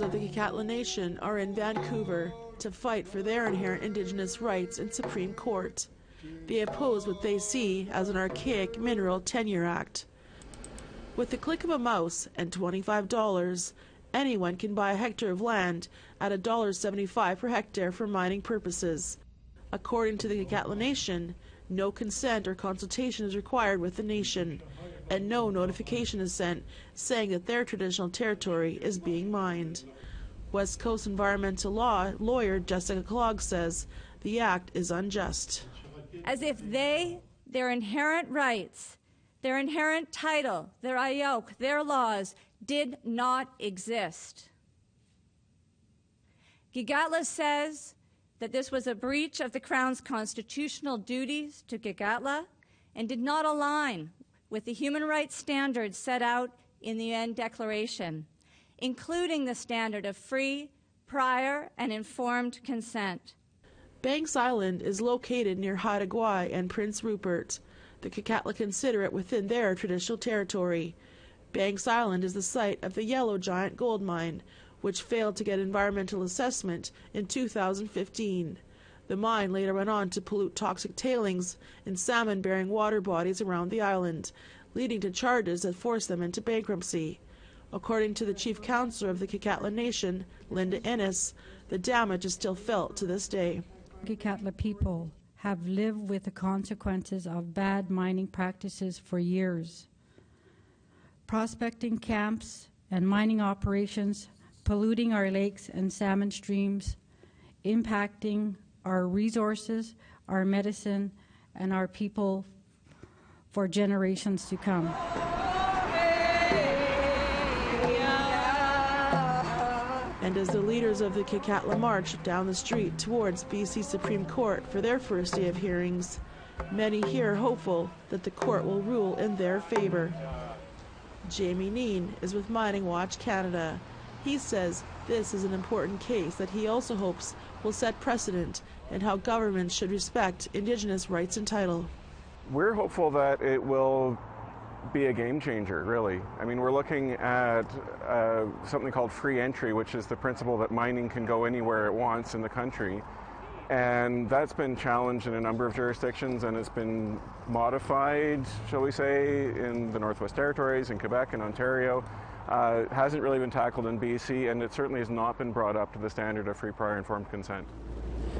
of the Gitxaala Nation are in Vancouver to fight for their inherent Indigenous rights in Supreme Court. They oppose what they see as an archaic Mineral Tenure Act. With the click of a mouse and $25, anyone can buy a hectare of land at $1.75 per hectare for mining purposes. According to the Gitxaala Nation, no consent or consultation is required with the nation, and no notification is sent saying that their traditional territory is being mined. West Coast environmental law lawyer Jessica Clogg says the act is unjust. As if their inherent rights, their inherent title, their ayok, their laws did not exist. Gitxaala says that this was a breach of the Crown's constitutional duties to Gitxaala and did not align with the human rights standards set out in the UN Declaration, including the standard of free, prior, and informed consent. Banks Island is located near Haida Gwaii and Prince Rupert. The Gitxaala consider it within their traditional territory. Banks Island is the site of the Yellow Giant gold mine, which failed to get environmental assessment in 2015. The mine later went on to pollute toxic tailings in salmon-bearing water bodies around the island, leading to charges that forced them into bankruptcy. According to the chief counselor of the Gitxaala Nation, Linda Ennis, the damage is still felt to this day. Gitxaala people have lived with the consequences of bad mining practices for years. Prospecting camps and mining operations polluting our lakes and salmon streams, impacting our resources, our medicine, and our people for generations to come. And as the leaders of the Gitxaala march down the street towards BC Supreme Court for their first day of hearings, many here are hopeful that the court will rule in their favor. Jamie Neen is with Mining Watch Canada. He says this is an important case that he also hopes will set precedent in how governments should respect Indigenous rights and title. We're hopeful that it will be a game changer, really. I mean, we're looking at something called free entry, which is the principle that mining can go anywhere it wants in the country. And that's been challenged in a number of jurisdictions, and it's been modified, shall we say, in the Northwest Territories, in Quebec and Ontario. It hasn't really been tackled in BC, and it certainly has not been brought up to the standard of free, prior, informed consent.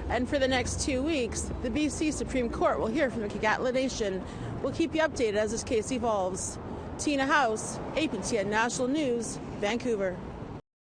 And for the next 2 weeks, the BC Supreme Court will hear from the Gitxaala Nation. We'll keep you updated as this case evolves. Tina House, APTN National News, Vancouver.